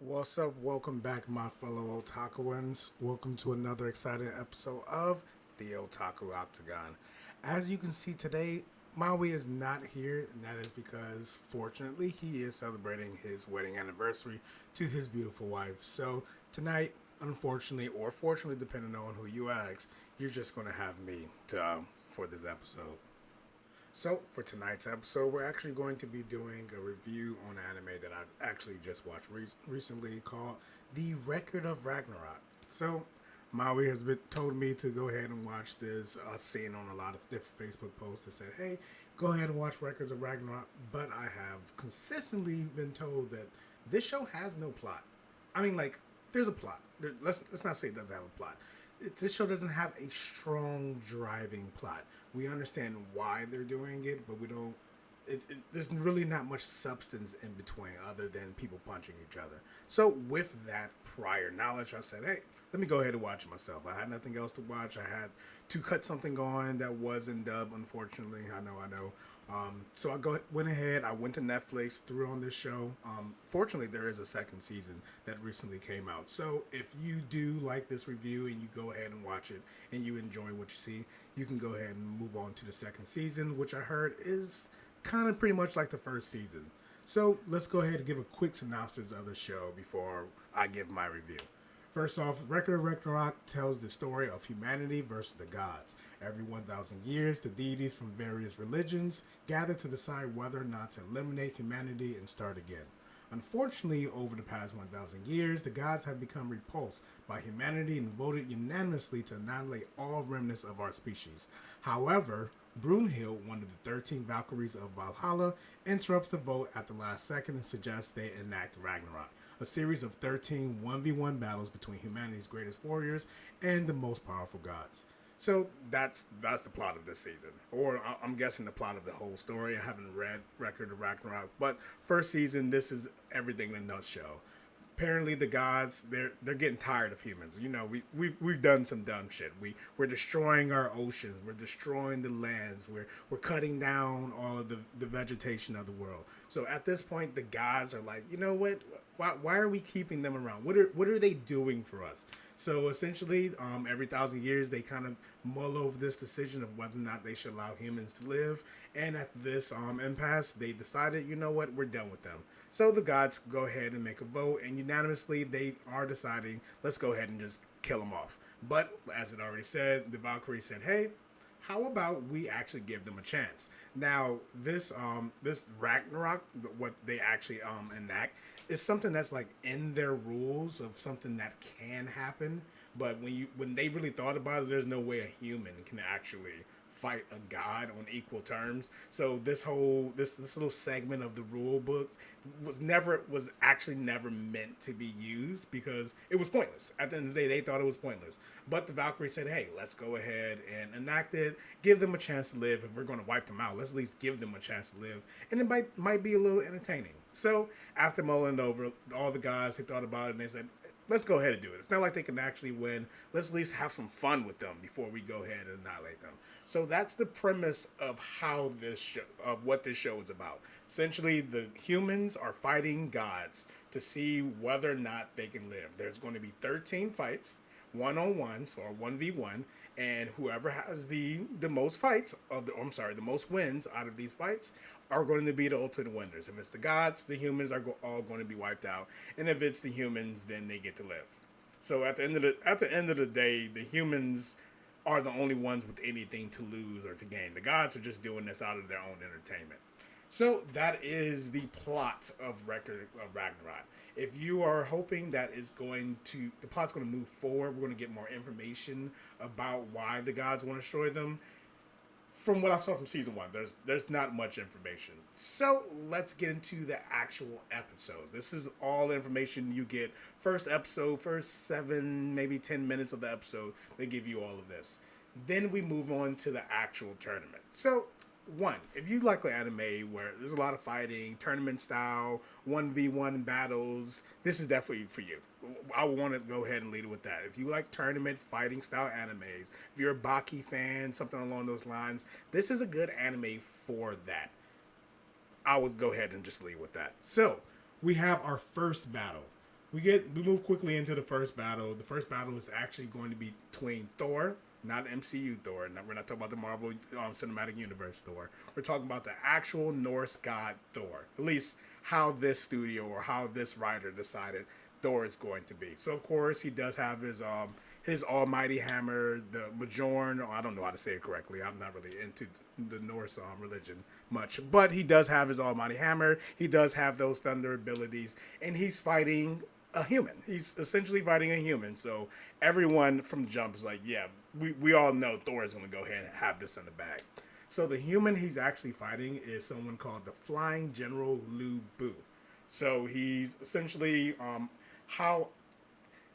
What's up? Welcome back, my fellow otakuans. Welcome to another exciting episode of the Otaku Octagon. As you can see today, Maui is not here, and that is because, fortunately, he is celebrating his wedding anniversary to his beautiful wife. So, tonight, unfortunately, or fortunately, depending on who you ask, you're just going to have me for this episode. So, for tonight's episode, we're actually going to be doing a review on anime that I actually just watched recently called The Record of Ragnarok. So, Maui has told me to go ahead and watch this. I've seen on a lot of different Facebook posts that said, hey, go ahead and watch Records of Ragnarok. But I have consistently been told that this show has no plot. I mean, like, there's a plot. Let's not say it doesn't have a plot. This show doesn't have a strong driving plot. We understand why they're doing it, but we don't. There's really not much substance in between other than people punching each other. So with that prior knowledge, I said, hey, let me go ahead and watch it myself. I had nothing else to watch. I had to cut something on that wasn't dubbed, unfortunately. I know. So went ahead. I went to Netflix, threw on this show. Fortunately, there is a second season that recently came out. So if you do like this review and you go ahead and watch it and you enjoy what you see, you can go ahead and move on to the second season, which I heard is kind of pretty much like the first season. So let's go ahead and give a quick synopsis of the show before I give my review. First off, Record of Ragnarok tells the story of humanity versus the gods. Every 1,000 years, the deities from various religions gather to decide whether or not to eliminate humanity and start again. Unfortunately, over the past 1,000 years, the gods have become repulsed by humanity and voted unanimously to annihilate all remnants of our species. However, Brunhild, one of the 13 Valkyries of Valhalla, interrupts the vote at the last second and suggests they enact Ragnarok, a series of 13 1v1 battles between humanity's greatest warriors and the most powerful gods. So that's the plot of this season, or I'm guessing the plot of the whole story. I haven't read Record of Ragnarok, but first season, this is everything in a nutshell. Apparently the gods they're getting tired of humans. You know, we've done some dumb shit. We're destroying our oceans, we're destroying the lands, we're cutting down all of the vegetation of the world. So at this point the gods are like, you know what, why are we keeping them around? What are they doing for us? So essentially, every 1,000 years they kind of mull over this decision of whether or not they should allow humans to live. And at this impasse, they decided, you know what, we're done with them. So the gods go ahead and make a vote, and unanimously they are deciding, let's go ahead and just kill them off. But as it already said, the Valkyrie said, hey, how about we actually give them a chance? Now, this Ragnarok, what they actually enact, is something that's like in their rules of something that can happen. But when they really thought about it, there's no way a human can actually fight a god on equal terms. So this little segment of the rule books was actually never meant to be used because it was pointless. At the end of the day, they thought it was pointless. But the Valkyrie said, "Hey, let's go ahead and enact it. Give them a chance to live. If we're going to wipe them out, let's at least give them a chance to live, and it might be a little entertaining." So after mulling over, all the guys they thought about it and they said, let's go ahead and do it. It's not like they can actually win. Let's at least have some fun with them before we go ahead and annihilate them. So that's the premise of what this show is about. Essentially, the humans are fighting gods to see whether or not they can live. There's going to be 13 fights, one-on-ones or 1v1, and whoever has the most fights the most wins out of these fights are going to be the ultimate winners. If it's the gods, the humans are all going to be wiped out, and if it's the humans, then they get to live. So at the end of the day, the humans are the only ones with anything to lose or to gain. The gods are just doing this out of their own entertainment. So that is the plot of Record of Ragnarok. If you are hoping that the plot's going to move forward, we're going to get more information about why the gods want to destroy them. From what I saw from season one, there's not much information. So let's get into the actual episodes. This is all information you get. First episode, first 7, maybe 10 minutes of the episode, they give you all of this. Then we move on to the actual tournament. So, one, if you like anime where there's a lot of fighting, tournament style, 1v1 battles, this is definitely for you. I want to go ahead and lead it with that. If you like tournament fighting style animes, if you're a Baki fan, something along those lines, this is a good anime for that. I would go ahead and just lead with that. So, we have our first battle. We move quickly into the first battle. The first battle is actually going to be between Thor, not MCU Thor. We're not talking about the Marvel Cinematic Universe Thor. We're talking about the actual Norse god Thor. At least how this studio or how this writer decided Thor is going to be. So of course he does have his almighty hammer, the Majorn. I don't know how to say it correctly. I'm not really into the Norse religion much, but he does have his almighty hammer. He does have those thunder abilities, and he's fighting a human. He's essentially fighting a human. So everyone from jump is like, yeah, we all know Thor is going to go ahead and have this in the bag. So the human he's actually fighting is someone called the Flying General Lu Bu. So he's essentially how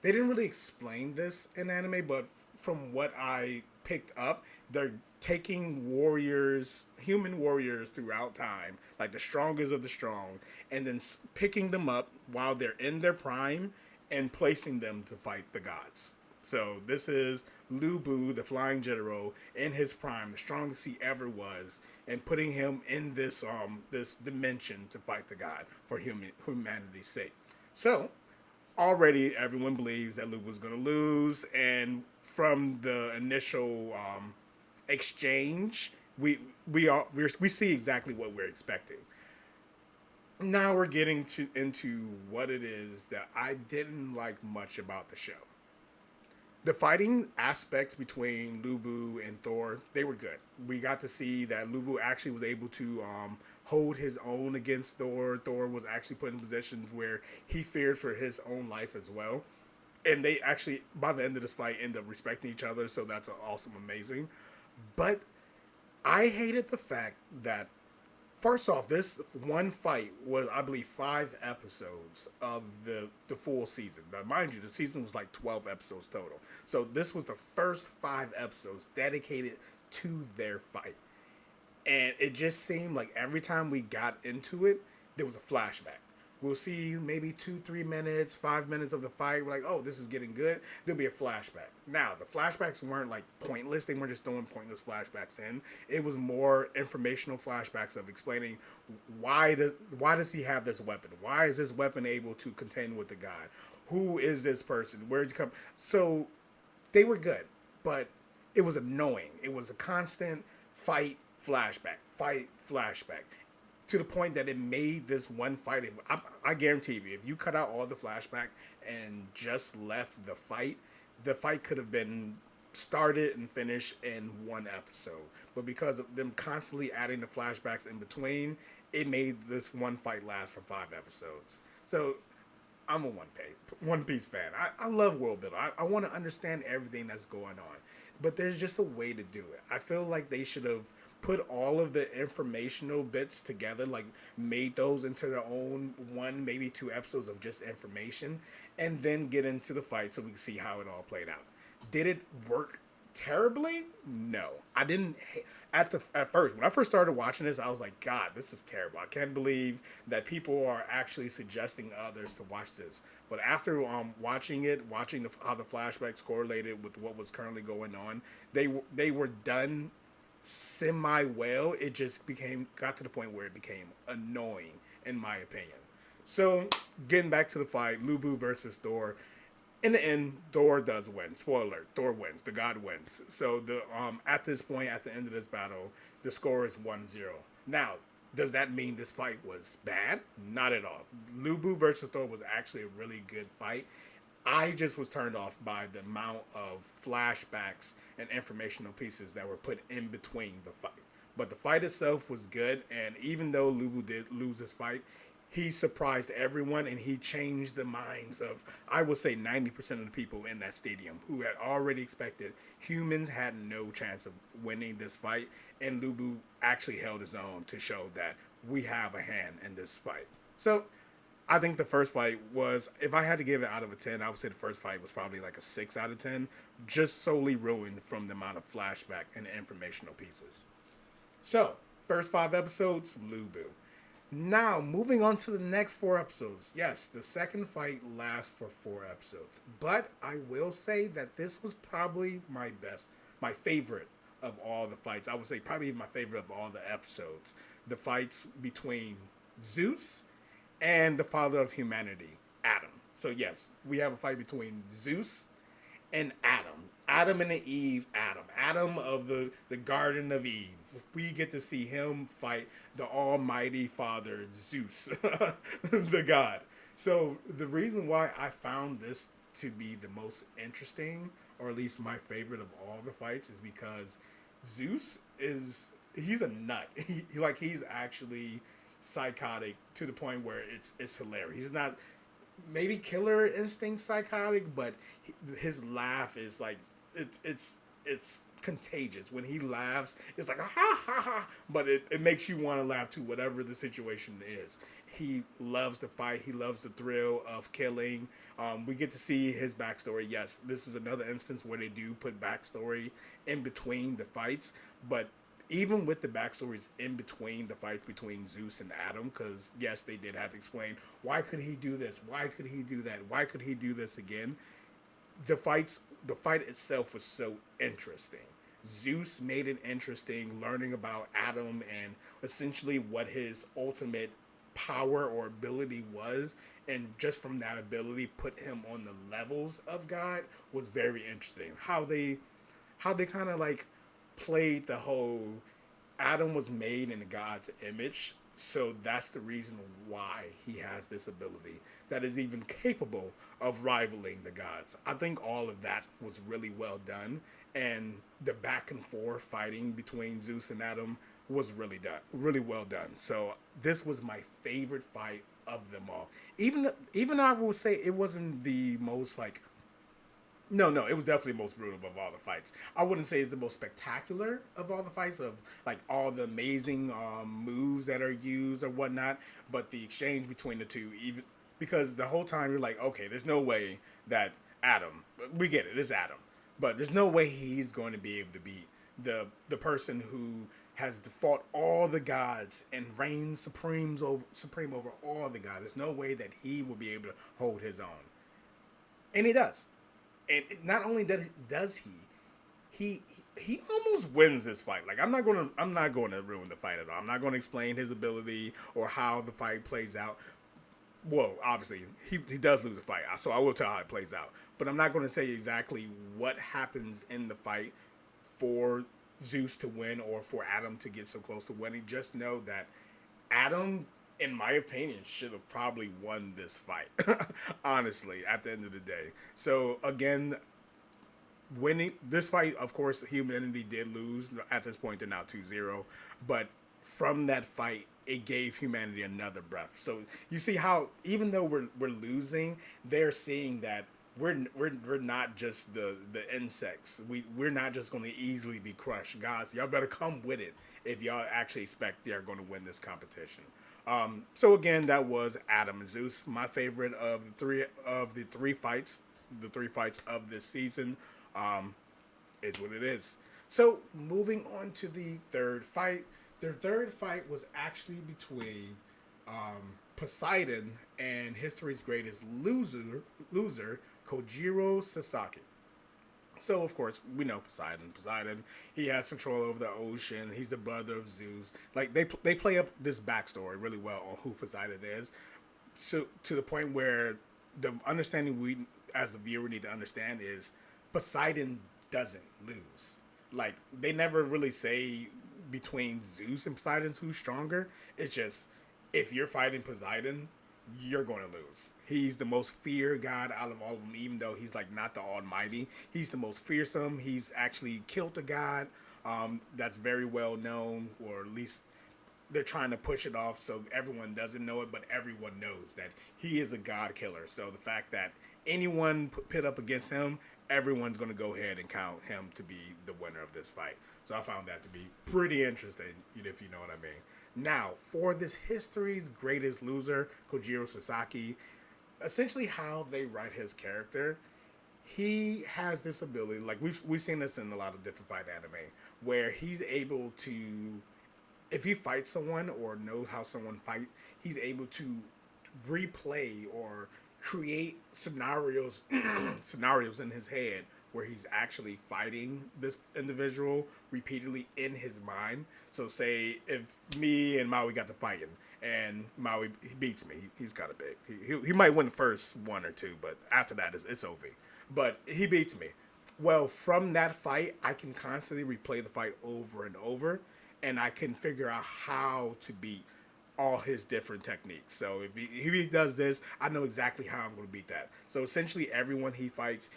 they didn't really explain this in anime, but from what I picked up, they're taking warriors, human warriors throughout time, like the strongest of the strong, and then picking them up while they're in their prime and placing them to fight the gods. So this is Lu Bu, the Flying General, in his prime, the strongest he ever was, and putting him in this this dimension to fight the god for humanity's sake. So already everyone believes that Luke was going to lose, and from the initial exchange, we see exactly what we're expecting. Now we're getting into what it is that I didn't like much about the show. The fighting aspects between Lu Bu and Thor, they were good. We got to see that Lu Bu actually was able to hold his own against Thor. Thor was actually put in positions where he feared for his own life as well. And they actually, by the end of this fight, end up respecting each other. So that's awesome, amazing. But I hated the fact that, first off, this one fight was, I believe, 5 episodes of the full season. Now, mind you, the season was like 12 episodes total. So this was the first 5 episodes dedicated to their fight. And it just seemed like every time we got into it, there was a flashback. We'll see maybe 2-3 minutes, 5 minutes of the fight. We're like, oh, this is getting good. There'll be a flashback. Now, the flashbacks weren't like pointless. They weren't just throwing pointless flashbacks in. It was more informational flashbacks of explaining why does he have this weapon? Why is this weapon able to contend with the god? Who is this person? Where did he come? So they were good, but it was annoying. It was a constant fight, flashback, to the point that it made this one fight. I guarantee you, if you cut out all the flashback and just left the fight could have been started and finished in one episode. But because of them constantly adding the flashbacks in between, it made this one fight last for 5 episodes. So I'm a One Piece fan. I love world building. I want to understand everything that's going on. But there's just a way to do it. I feel like they should have put all of the informational bits together, like made those into their own 1, maybe 2 episodes of just information, and then get into the fight so we can see how it all played out. Did it work terribly? No. I didn't. At first, when I first started watching this, I was like, God, this is terrible. I can't believe that people are actually suggesting others to watch this. But after watching how the flashbacks correlated with what was currently going on, they were done semi well. It just got to the point where it became annoying, in my opinion. So getting back to the fight, Lu Bu versus Thor. In the end, Thor does win. Spoiler alert, Thor wins. The god wins. So at this point, at the end of this battle, the score is 1-0. Now, does that mean this fight was bad? Not at all. Lu Bu versus Thor was actually a really good fight. I just was turned off by the amount of flashbacks and informational pieces that were put in between the fight. But the fight itself was good, and even though Lu Bu did lose this fight, he surprised everyone, and he changed the minds of, I would say, 90% of the people in that stadium who had already expected humans had no chance of winning this fight, and Lu Bu actually held his own to show that we have a hand in this fight. So I think the first fight was, if I had to give it out of a 10, I would say the first fight was probably like a 6 out of 10, just solely ruined from the amount of flashback and informational pieces. So, first 5 episodes, Lu Bu. Now, moving on to the next 4 episodes. Yes, the second fight lasts for 4 episodes. But I will say that this was probably my favorite of all the fights. I would say probably my favorite of all the episodes. The fights between Zeus and the father of humanity, Adam. So yes, we have a fight between Zeus and Adam. Adam and Eve, Adam of the Garden of Eve. We get to see him fight the almighty father, Zeus, the god. So the reason why I found this to be the most interesting, or at least my favorite of all the fights, is because Zeus he's a nut. He's actually psychotic to the point where it's hilarious. He's not maybe killer instinct psychotic, but his laugh is like it's contagious. When he laughs, it's like ha ha ha, but it makes you want to laugh too, whatever the situation is. He loves to fight. He loves the thrill of killing. We get to see his backstory. Yes, this is another instance where they do put backstory in between the fights, but even with the backstories in between the fights between Zeus and Adam, because yes, they did have to explain why could he do this, why could he do that, why could he do this again. The fight itself was so interesting. Zeus made it interesting, learning about Adam and essentially what his ultimate power or ability was, and just from that ability put him on the levels of God was very interesting. How they kind of like played the whole Adam was made in God's image, so that's the reason why he has this ability that is even capable of rivaling the gods. I think all of that was really well done, and the back and forth fighting between Zeus and Adam was really well done. So this was my favorite fight of them all. Even I will say it wasn't the most like no, it was definitely the most brutal of all the fights. I wouldn't say it's the most spectacular of all the fights, of like all the amazing moves that are used or whatnot, but the exchange between the two, even because the whole time you're like, okay, there's no way that Adam, we get it, it's Adam, but there's no way he's going to be able to beat the person who has fought all the gods and reigns supreme over all the gods. There's no way that he will be able to hold his own, and he does. And not only does he almost wins this fight. Like I'm not going to ruin the fight at all. I'm not going to explain his ability or how the fight plays out. Well, obviously he does lose the fight, so I will tell how it plays out. But I'm not going to say exactly what happens in the fight for Zeus to win or for Adam to get so close to winning. Just know that Adam, in my opinion, should have probably won this fight, honestly, at the end of the day. So, again, winning this fight, of course, humanity did lose. At this point, they're now 2-0. But from that fight, it gave humanity another breath. So, you see how, even though we're losing, they're seeing that we're not just the insects. We're not just going to easily be crushed. Guys, y'all better come with it if y'all actually expect they're going to win this competition. So again, that was Adam and Zeus, my favorite of the three fights of this season. Is what it is. So moving on to the third fight. The third fight was actually between Poseidon and history's greatest loser, Kojiro Sasaki. So, of course, we know Poseidon. He has control over the ocean. He's the brother of Zeus. Like, they play up this backstory really well on who Poseidon is. So, to the point where the understanding we, as the viewer, need to understand is Poseidon doesn't lose. Like, they never really say between Zeus and Poseidon who's stronger. It's just, if you're fighting Poseidon, you're going to lose. He's the most feared god out of all of them, even though he's like not the almighty. He's the most fearsome. He's actually killed a god. That's very well known, or at least they're trying to push it off so everyone doesn't know it, but everyone knows that he is a god killer. So the fact that anyone pit up against him, everyone's going to go ahead and count him to be the winner of this fight. So I found that to be pretty interesting, if you know what I mean. Now, for this history's greatest loser, Kojiro Sasaki, essentially how they write his character, he has this ability, like we've seen this in a lot of different fight anime, where he's able to, if he fights someone or knows how someone fight, he's able to replay or create scenarios in his head where he's actually fighting this individual repeatedly in his mind. So say if me and Maui got to fighting and Maui he beats me, he's kind of big. He might win the first one or two, but after that it's over. But he beats me. Well, from that fight, I can constantly replay the fight over and over, and I can figure out how to beat all his different techniques. So if he does this, I know exactly how I'm going to beat that. So essentially, everyone he fights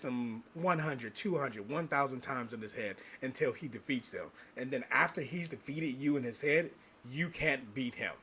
them 100, 200, 1,000 times in his head until he defeats them. And then after he's defeated you in his head, you can't beat him.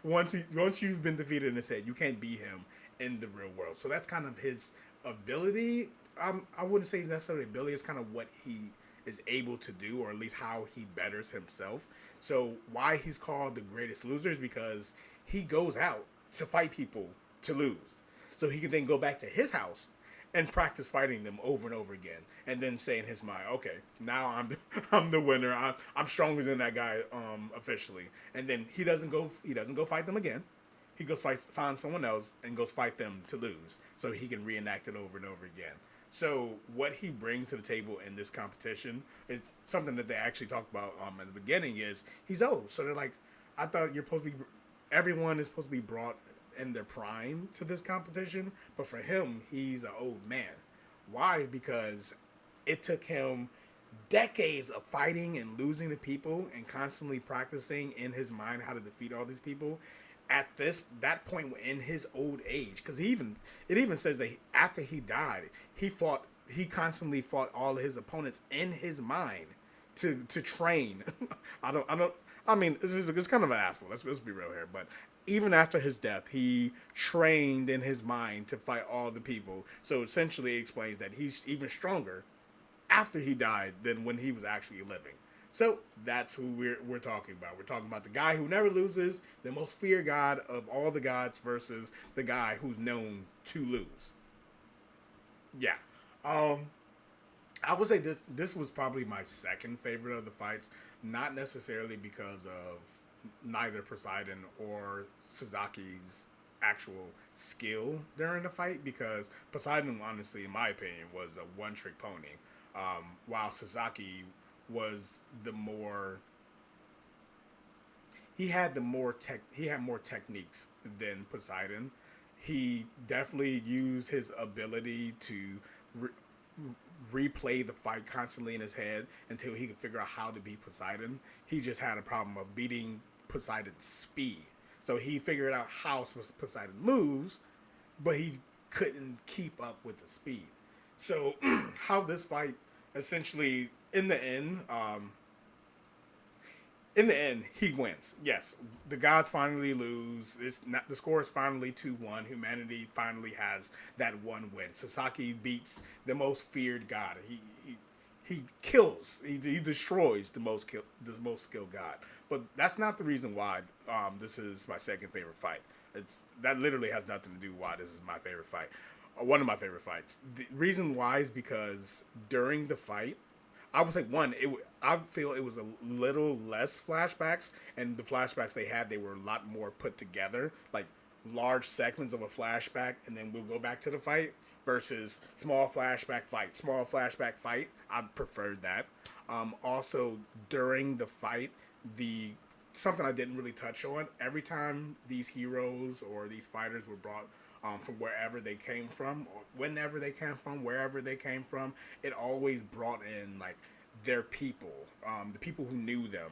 once you've been defeated in his head, you can't beat him in the real world. So that's kind of his ability. I wouldn't say necessarily ability. It's kind of what he is able to do, or at least how he betters himself. So why he's called the greatest loser is because he goes out to fight people to lose. So he can then go back to his house and practice fighting them over and over again, and then say in his mind, okay, now I'm the winner. I'm stronger than that guy officially. And then he doesn't go fight them again. He goes find someone else and goes fight them to lose, so he can reenact it over and over again. So what he brings to the table in this competition, it's something that they actually talked about in the beginning, is he's old. So they're like, I thought everyone is supposed to be brought in their prime to this competition, but for him, he's an old man. Why? Because it took him decades of fighting and losing to people and constantly practicing in his mind how to defeat all these people. At that point in his old age, because it even says that after he died, he constantly fought all of his opponents in his mind to train. I mean, it's kind of an asshole. Let's be real here. But even after his death, he trained in his mind to fight all the people. So essentially, it explains that he's even stronger after he died than when he was actually living. So that's who we're talking about. We're talking about the guy who never loses, the most feared god of all the gods, versus the guy who's known to lose. Yeah. I would say this was probably my second favorite of the fights, not necessarily because of neither Poseidon or Sasaki's actual skill during the fight, because Poseidon, honestly, in my opinion, was a one-trick pony, while Sasaki was he had more techniques than Poseidon. He definitely used his ability to replay the fight constantly in his head until he could figure out how to beat Poseidon. He just had a problem of beating Poseidon's speed. So he figured out how Poseidon moves, but he couldn't keep up with the speed. So how this fight essentially, in the end, he wins. Yes, the gods finally lose. The score is finally 2-1. Humanity finally has that one win. Sasaki beats the most feared god. He kills. He destroys the most skilled god. But that's not the reason why this is my second favorite fight. That literally has nothing to do with why this is my favorite fight. One of my favorite fights. The reason why is because during the fight, I would say I feel it was a little less flashbacks, and the flashbacks they were a lot more put together, like large segments of a flashback, and then we'll go back to the fight, versus small flashback fight. I preferred that. Also, during the fight, something I didn't really touch on, every time these heroes or these fighters were brought from wherever they came from, or whenever they came from, wherever they came from, it always brought in like their people, the people who knew them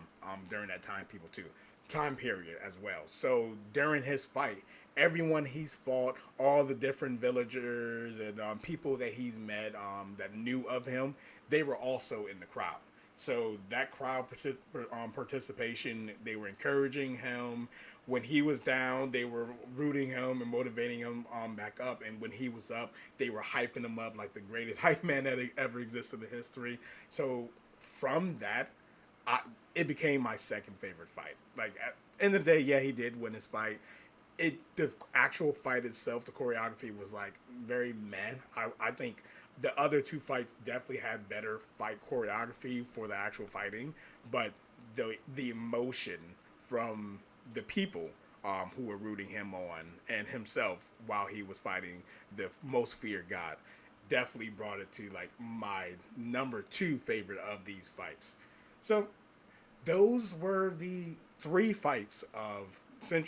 during that time period as well. So during his fight, everyone he's fought, all the different villagers and people that he's met that knew of him, they were also in the crowd. So that crowd participation, they were encouraging him. When he was down, they were rooting him and motivating him back up. And when he was up, they were hyping him up like the greatest hype man that ever existed in history. So from that, it became my second favorite fight. Like, at the end of the day, yeah, he did win his fight. The actual fight itself, the choreography was like very meh. I think the other two fights definitely had better fight choreography for the actual fighting, but the emotion from the people who were rooting him on and himself while he was fighting the most feared god, definitely brought it to like my number two favorite of these fights. So those were the three fights of.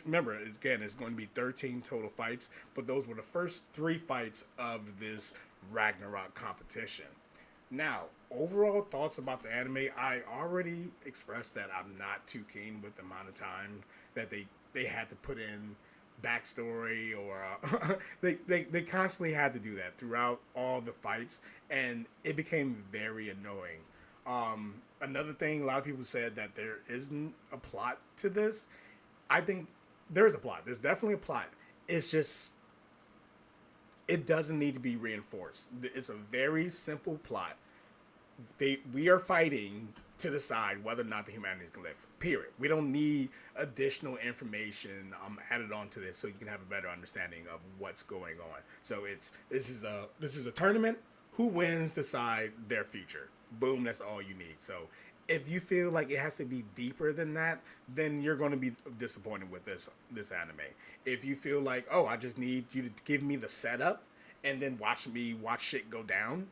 Remember, again, it's going to be 13 total fights, but those were the first three fights of this Ragnarok competition. Now, overall thoughts about the anime, I already expressed that I'm not too keen with the amount of time that they had to put in backstory or they constantly had to do that throughout all the fights, and it became very annoying. Another thing, a lot of people said that there isn't a plot to this. I think there's a plot. There's definitely a plot. It's just it doesn't need to be reinforced. It's a very simple plot. We are fighting to decide whether or not the humanity can live. Period. We don't need additional information added onto this so you can have a better understanding of what's going on. So this is a tournament. Who wins decide their future. Boom. That's all you need. So if you feel like it has to be deeper than that, then you're going to be disappointed with this anime. If you feel like, oh, I just need you to give me the setup and then watch shit go down,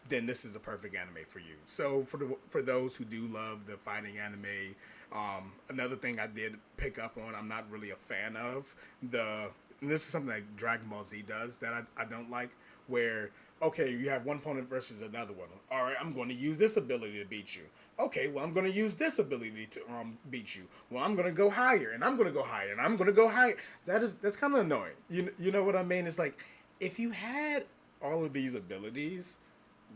then this is a perfect anime for you. So for those who do love the fighting anime, another thing I did pick up on, I'm not really a fan of and this is something that Dragon Ball Z does that I don't like, where okay, you have one opponent versus another one. All right, I'm going to use this ability to beat you. Okay, well, I'm going to use this ability to beat you. Well, I'm going to go higher, and I'm going to go higher, and I'm going to go higher. That's kind of annoying. You know what I mean? It's like if you had all of these abilities,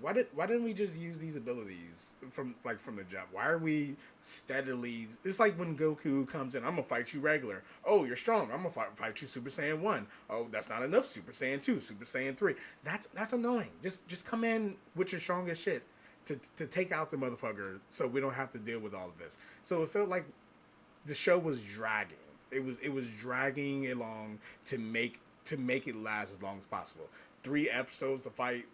why didn't we just use these abilities from the jump? Why are we steadily? It's like when Goku comes in, I'm gonna fight you regular. Oh, you're strong. I'm gonna fight you Super Saiyan 1. Oh, that's not enough. Super Saiyan 2, Super Saiyan 3. That's annoying. Just come in with your strongest shit to take out the motherfucker, so we don't have to deal with all of this. So it felt like the show was dragging. It was dragging along to make it last as long as possible. 3 episodes to fight.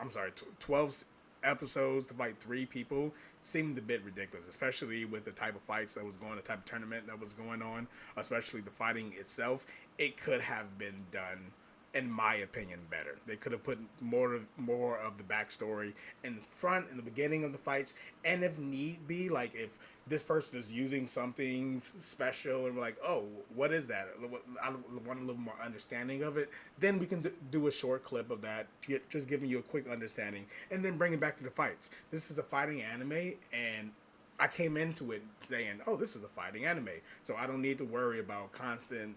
I'm sorry, 12 episodes to fight 3 people seemed a bit ridiculous, especially with the type of fights that was going, the type of tournament that was going on, especially the fighting itself. It could have been done, in my opinion, better. They could have put more of the backstory in the beginning of the fights, and if need be, like if this person is using something special and we're like, oh, what is that? I want a little more understanding of it. Then we can do a short clip of that, just giving you a quick understanding, and then bring it back to the fights. This is a fighting anime, and I came into it saying, oh, this is a fighting anime, so I don't need to worry about constant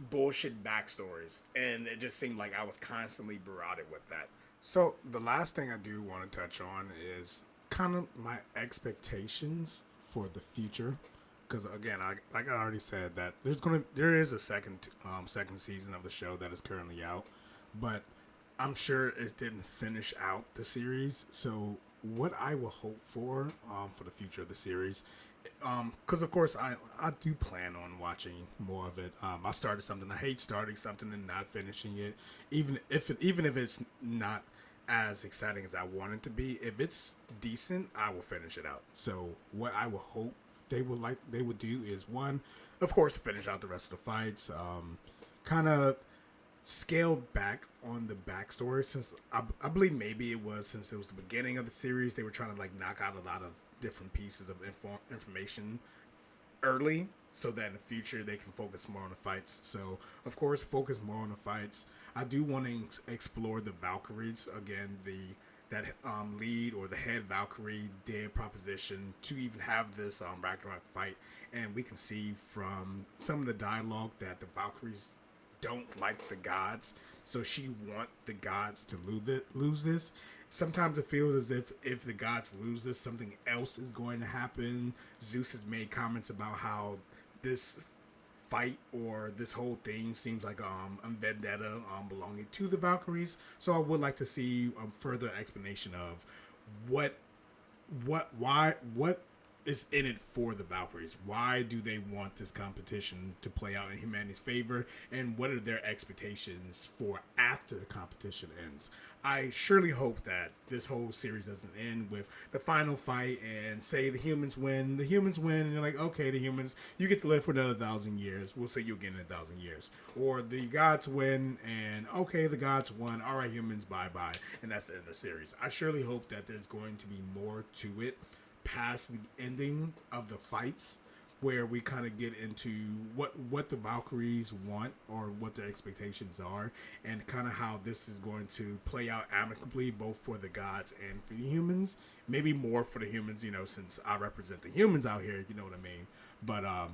bullshit backstories, and it just seemed like I was constantly barraged with that. So the last thing I do want to touch on is kind of my expectations for the future, because again, like I already said, that there is a second season of the show that is currently out, but I'm sure it didn't finish out the series. So what I will hope for the future of the series, because of course I do plan on watching more of it. I started something. I hate starting something and not finishing it, even if it's not as exciting as I want it to be. If it's decent, I will finish it out. So what I will hope they would do is, one, of course, finish out the rest of the fights. Kind of scale back on the backstory, since I believe maybe it was, since it was the beginning of the series, they were trying to like knock out a lot of different pieces of information early, so that in the future they can focus more on the fights. So of course, focus more on the fights. I do want to explore the Valkyries again. That lead, or the head Valkyrie, did proposition to even have this Ragnarok fight, and we can see from some of the dialogue that the Valkyries don't like the gods, so she want the gods to lose this. Sometimes it feels as if the gods lose this, something else is going to happen. Zeus has made comments about how this fight, or this whole thing, seems like a vendetta belonging to the Valkyries. So I would like to see a further explanation of what is in it for the Valkyries? Why do they want this competition to play out in humanity's favor? And what are their expectations for after the competition ends? I surely hope that this whole series doesn't end with the final fight and say the humans win. The humans win, and you're like, okay, the humans, you get to live for another 1,000 years. We'll say you'll get in 1,000 years. Or the gods win, and okay, the gods won. All right, humans, bye-bye. And that's the end of the series. I surely hope that there's going to be more to it past the ending of the fights, where we kind of get into what the Valkyries want or what their expectations are, and kind of how this is going to play out amicably both for the gods and for the humans. Maybe more for the humans, since I represent the humans out here, you know what I mean. But I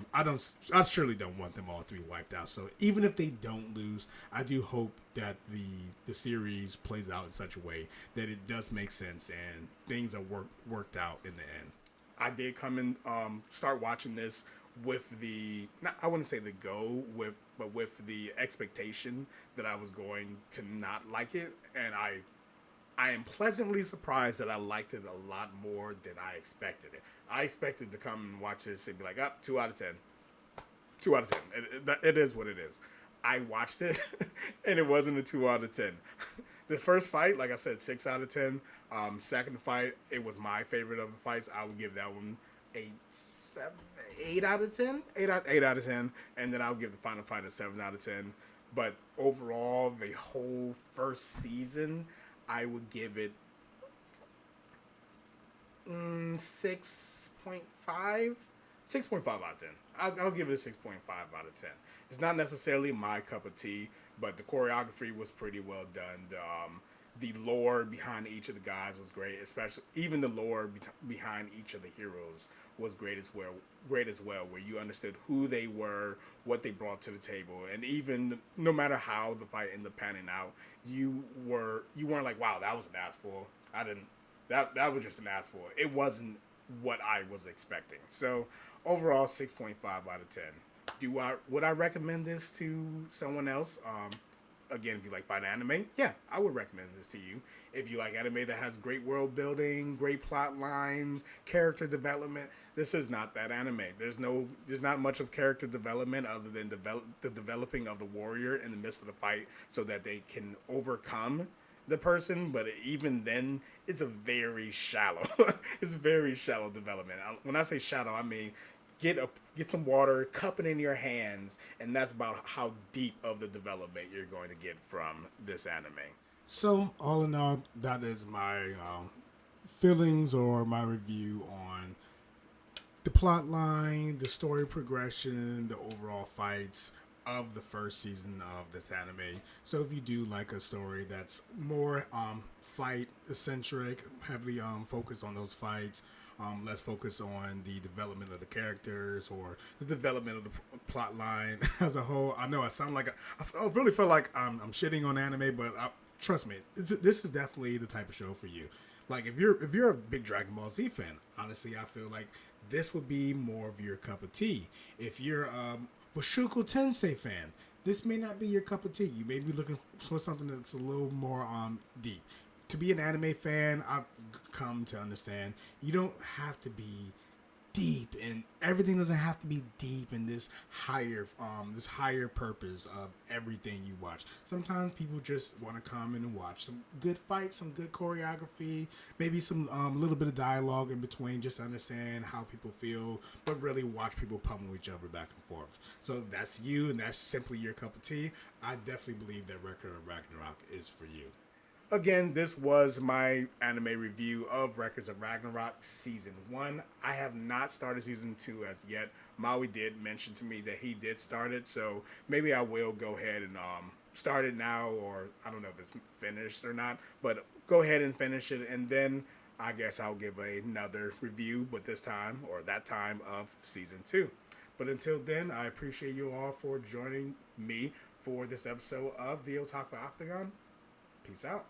surely don't want them all to be wiped out. So even if they don't lose, I do hope that the series plays out in such a way that it does make sense and things are worked out in the end. I did come and start watching this with I wouldn't say but with the expectation that I was going to not like it, and I am pleasantly surprised that I liked it a lot more than I expected it. I expected to come and watch this and be like, 2 out of 10. 2 out of 10. It is what it is. I watched it, and it wasn't a 2 out of 10. The first fight, like I said, 6 out of 10. Second fight, it was my favorite of the fights. I would give that one 8 out of 10. 8 out of 10. And then I'll give the final fight a 7 out of 10. But overall, the whole first season, I would give it 6.5. 6.5 out of 10. I'll give it a 6.5 out of 10. It's not necessarily my cup of tea, but the choreography was pretty well done. The lore behind each of the guys was great, especially even the lore behind each of the heroes was great as well. Where you understood who they were, what they brought to the table, and even no matter how the fight ended up panning out, you weren't like, wow, that was an ass pull. That was just an ass pull. It wasn't what I was expecting. So overall, 6.5 out of 10. Would I recommend this to someone else? Again, if you like fight anime, yeah, I would recommend this to you. If you like anime that has great world building, great plot lines, character development, this is not that anime. There's not much of character development other than the developing of the warrior in the midst of the fight so that they can overcome the person. But even then, it's a very shallow. It's very shallow development. When I say shallow, I mean get some water, cup it in your hands, and that's about how deep of the development you're going to get from this anime. So, all in all, that is my feelings or my review on the plot line, the story progression, the overall fights of the first season of this anime. So if you do like a story that's more fight eccentric, heavily focused on those fights, less focus on the development of the characters or the development of the plot line as a whole. I know I sound like I really feel like I'm shitting on anime, but trust me, this is definitely the type of show for you. Like if you're a big Dragon Ball Z fan, honestly, I feel like this would be more of your cup of tea. If you're Mushoku Tensei fan, this may not be your cup of tea. You may be looking for something that's a little more deep. To be an anime fan, I've come to understand you don't have to be deep, and everything doesn't have to be deep in this higher purpose of everything you watch. Sometimes people just want to come in and watch some good fights, some good choreography, maybe some little bit of dialogue in between, just to understand how people feel, but really watch people pummel each other back and forth. So if that's you and that's simply your cup of tea, I definitely believe that Record of Ragnarok is for you. Again, this was my anime review of Records of Ragnarok Season 1. I have not started Season 2 as yet. Maui did mention to me that he did start it, so maybe I will go ahead and start it now, or I don't know if it's finished or not, but go ahead and finish it, and then I guess I'll give another review, but this time, or that time, of Season 2. But until then, I appreciate you all for joining me for this episode of the Otaku Octagon. Peace out.